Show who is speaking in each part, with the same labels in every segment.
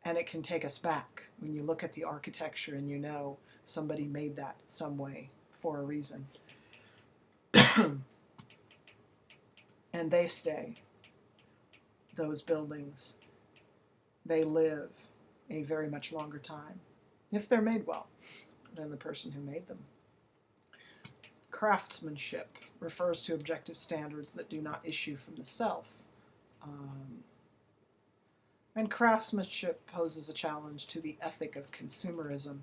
Speaker 1: And it can take us back when you look at the architecture and you know somebody made that some way for a reason. And they stay. Those buildings, they live a very much longer time, if they're made well, than the person who made them. Craftsmanship refers to objective standards that do not issue from the self. And craftsmanship poses a challenge to the ethic of consumerism.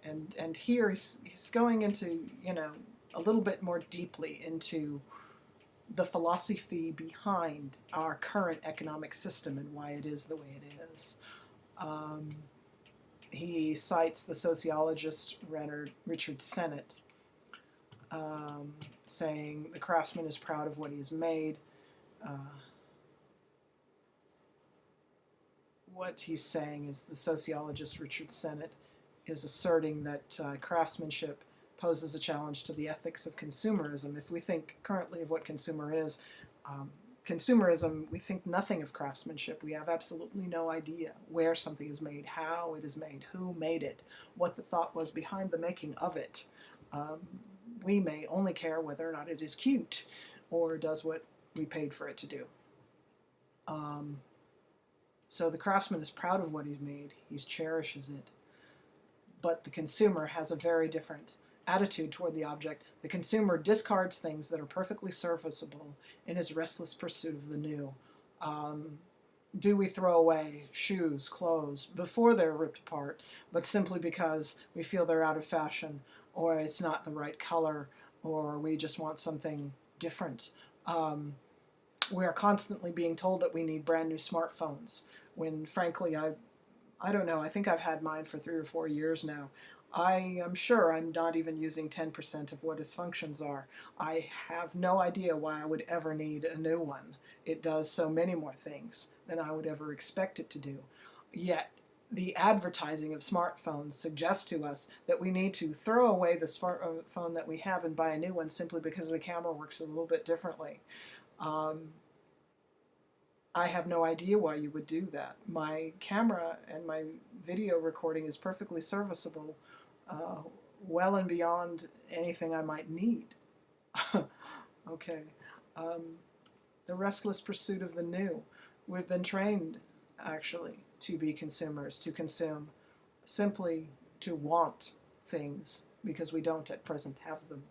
Speaker 1: And here he's going into, a little bit more deeply into the philosophy behind our current economic system and why it is the way it is. He cites the sociologist Richard Sennett, saying the craftsman is proud of what he has made. What he's saying is the sociologist Richard Sennett is asserting that craftsmanship poses a challenge to the ethics of consumerism. If we think currently of what consumerism, we think nothing of craftsmanship. We have absolutely no idea where something is made, how it is made, who made it, what the thought was behind the making of it. We may only care whether or not it is cute or does what we paid for it to do. So the craftsman is proud of what he's made, he cherishes it. But the consumer has a very different attitude toward the object. The consumer discards things that are perfectly serviceable in his restless pursuit of the new. Do we throw away shoes, clothes, before they're ripped apart, but simply because we feel they're out of fashion, or it's not the right color, or we just want something different? We are constantly being told that we need brand new smartphones, when frankly, I don't know, I think I've had mine for 3 or 4 years now. I am sure I'm not even using 10% of what its functions are. I have no idea why I would ever need a new one. It does so many more things than I would ever expect it to do. Yet, the advertising of smartphones suggests to us that we need to throw away the smartphone that we have and buy a new one simply because the camera works a little bit differently. I have no idea why you would do that. My camera and my video recording is perfectly serviceable, well and beyond anything I might need. Okay. The restless pursuit of the new. We've been trained, actually, to be consumers, to consume, simply to want things because we don't at present have them,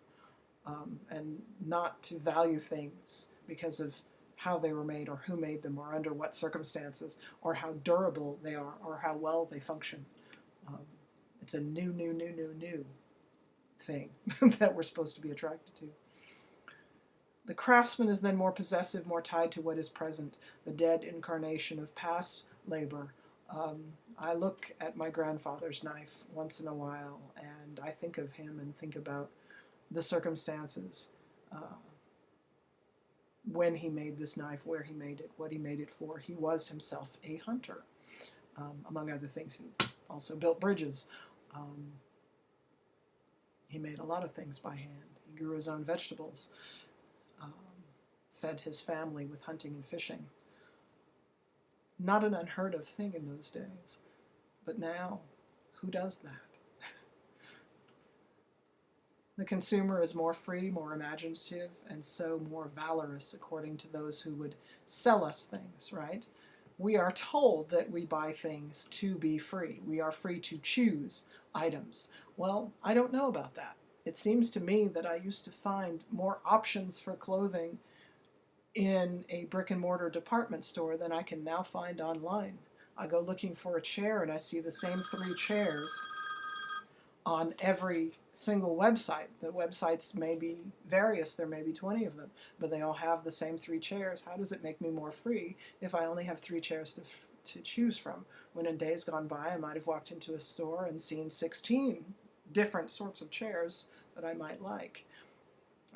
Speaker 1: and not to value things because of how they were made or who made them or under what circumstances or how durable they are or how well they function. It's a new thing that we're supposed to be attracted to. The craftsman is then more possessive, more tied to what is present, the dead incarnation of past labor. I look at my grandfather's knife once in a while and I think of him and think about the circumstances, when he made this knife, where he made it, what he made it for. He was himself a hunter, among other things. He also built bridges. He made a lot of things by hand. He grew his own vegetables, fed his family with hunting and fishing. Not an unheard of thing in those days. But now, who does that? The consumer is more free, more imaginative, and so more valorous, according to those who would sell us things, right? We are told that we buy things to be free. We are free to choose items. Well, I don't know about that. It seems to me that I used to find more options for clothing in a brick-and-mortar department store than I can now find online. I go looking for a chair and I see the same 3 chairs on every single website. The websites may be various, there may be 20 of them, but they all have the same 3 chairs. How does it make me more free if I only have 3 chairs to choose from? When in days gone by I might have walked into a store and seen 16 different sorts of chairs that I might like.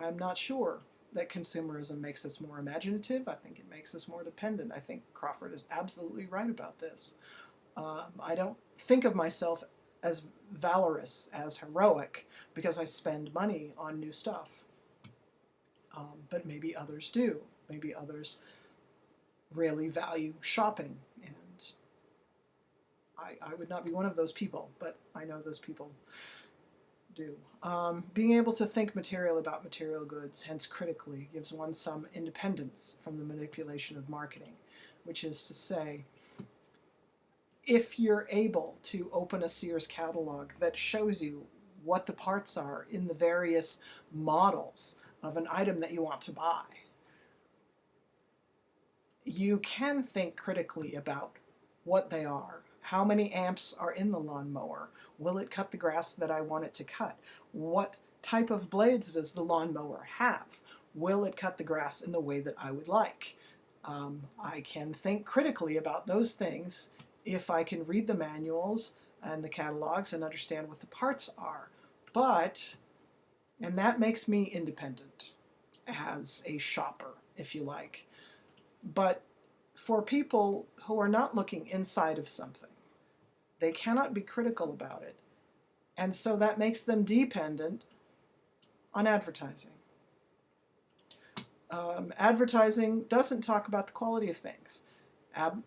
Speaker 1: I'm not sure that consumerism makes us more imaginative. I think it makes us more dependent. I think Crawford is absolutely right about this. I don't think of myself as valorous, as heroic, because I spend money on new stuff. But maybe others do. Maybe others really value shopping, and I would not be one of those people, but I know those people do. Being able to think material about material goods, hence critically, gives one some independence from the manipulation of marketing, which is to say, if you're able to open a Sears catalog that shows you what the parts are in the various models of an item that you want to buy, you can think critically about what they are. How many amps are in the lawnmower? Will it cut the grass that I want it to cut? What type of blades does the lawnmower have? Will it cut the grass in the way that I would like? I can think critically about those things if I can read the manuals and the catalogs and understand what the parts are. And that makes me independent as a shopper, if you like. But for people who are not looking inside of something, they cannot be critical about it. And so that makes them dependent on advertising. Advertising doesn't talk about the quality of things.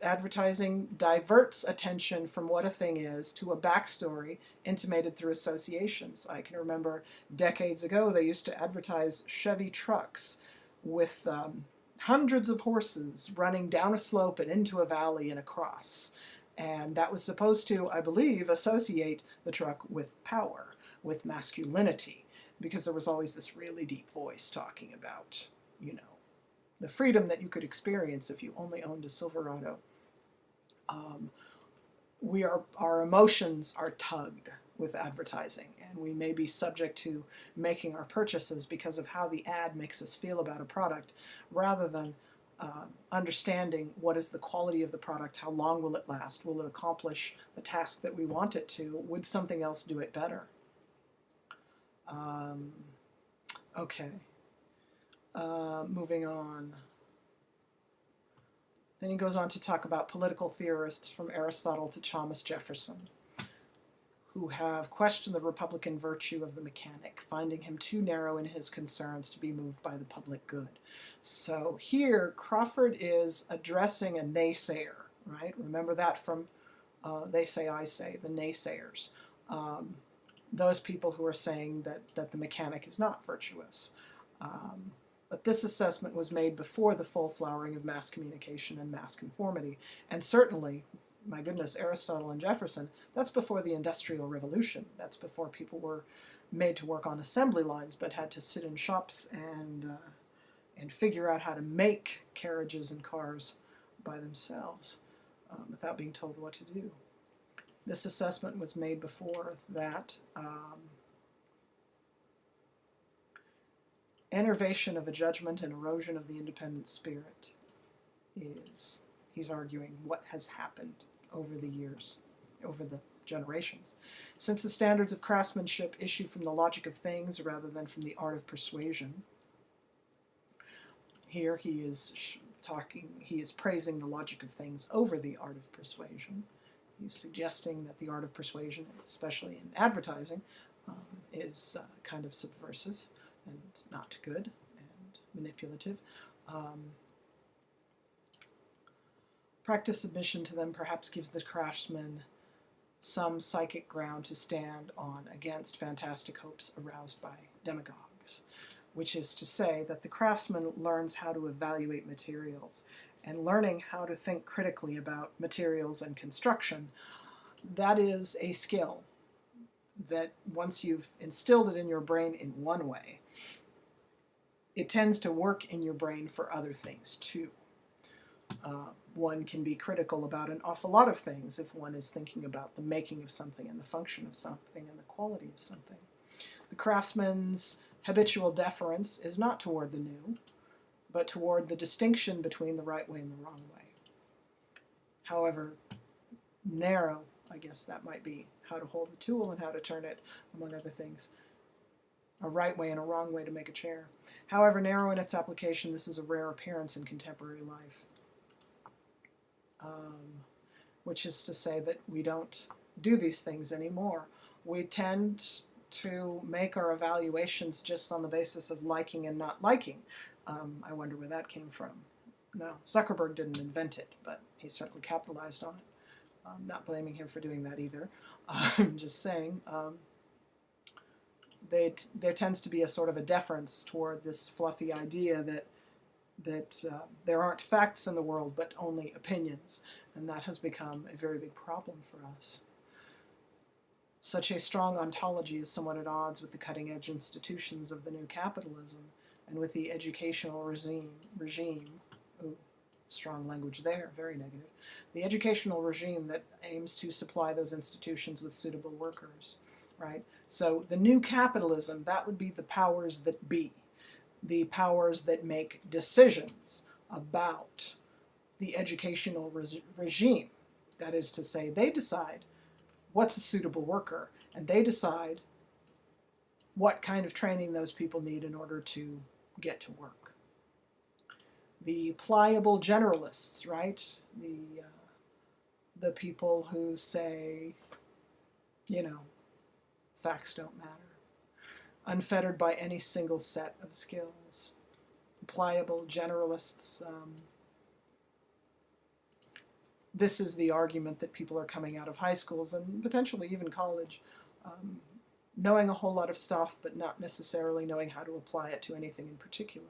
Speaker 1: Advertising diverts attention from what a thing is to a backstory intimated through associations. I can remember decades ago they used to advertise Chevy trucks with hundreds of horses running down a slope and into a valley and across. And that was supposed to, I believe, associate the truck with power, with masculinity, because there was always this really deep voice talking about, you know, the freedom that you could experience if you only owned a Silverado. Our emotions are tugged with advertising, and we may be subject to making our purchases because of how the ad makes us feel about a product, rather than understanding what is the quality of the product, how long will it last, will it accomplish the task that we want it to, would something else do it better? Okay. Moving on. Then he goes on to talk about political theorists from Aristotle to Thomas Jefferson, who have questioned the Republican virtue of the mechanic, finding him too narrow in his concerns to be moved by the public good. So here, Crawford is addressing a naysayer, right? Remember that from They Say, I Say, the naysayers. Those people who are saying that the mechanic is not virtuous. But this assessment was made before the full flowering of mass communication and mass conformity. And certainly, my goodness, Aristotle and Jefferson, that's before the Industrial Revolution. That's before people were made to work on assembly lines, but had to sit in shops and figure out how to make carriages and cars by themselves without being told what to do. This assessment was made before that. Enervation of a judgment and erosion of the independent spirit is, he's arguing, what has happened over the years, over the generations. Since the standards of craftsmanship issue from the logic of things rather than from the art of persuasion, here he is praising the logic of things over the art of persuasion. He's suggesting that the art of persuasion, especially in advertising, is kind of subversive and not good and manipulative. Practice submission to them perhaps gives the craftsman some psychic ground to stand on against fantastic hopes aroused by demagogues, which is to say that the craftsman learns how to evaluate materials, and learning how to think critically about materials and construction, that is a skill that once you've instilled it in your brain in one way, it tends to work in your brain for other things too. One can be critical about an awful lot of things if one is thinking about the making of something and the function of something and the quality of something. The craftsman's habitual deference is not toward the new, but toward the distinction between the right way and the wrong way. However narrow, I guess that might be, how to hold the tool and how to turn it, among other things. A right way and a wrong way to make a chair. However narrow in its application, this is a rare appearance in contemporary life. Which is to say that we don't do these things anymore. We tend to make our evaluations just on the basis of liking and not liking. I wonder where that came from. No, Zuckerberg didn't invent it, but he certainly capitalized on it. I'm not blaming him for doing that either. I'm just saying there tends to be a sort of a deference toward this fluffy idea that there aren't facts in the world but only opinions, and that has become a very big problem for us. Such a strong ontology is somewhat at odds with the cutting-edge institutions of the new capitalism and with the educational regime. Ooh, strong language there, very negative. The educational regime that aims to supply those institutions with suitable workers, right? So the new capitalism, that would be the powers that be, the powers that make decisions about the educational regime. That is to say, they decide what's a suitable worker, and they decide what kind of training those people need in order to get to work. The pliable generalists, right? The people who say, you know, facts don't matter, unfettered by any single set of skills. Pliable generalists, this is the argument that people are coming out of high schools and potentially even college, knowing a whole lot of stuff but not necessarily knowing how to apply it to anything in particular.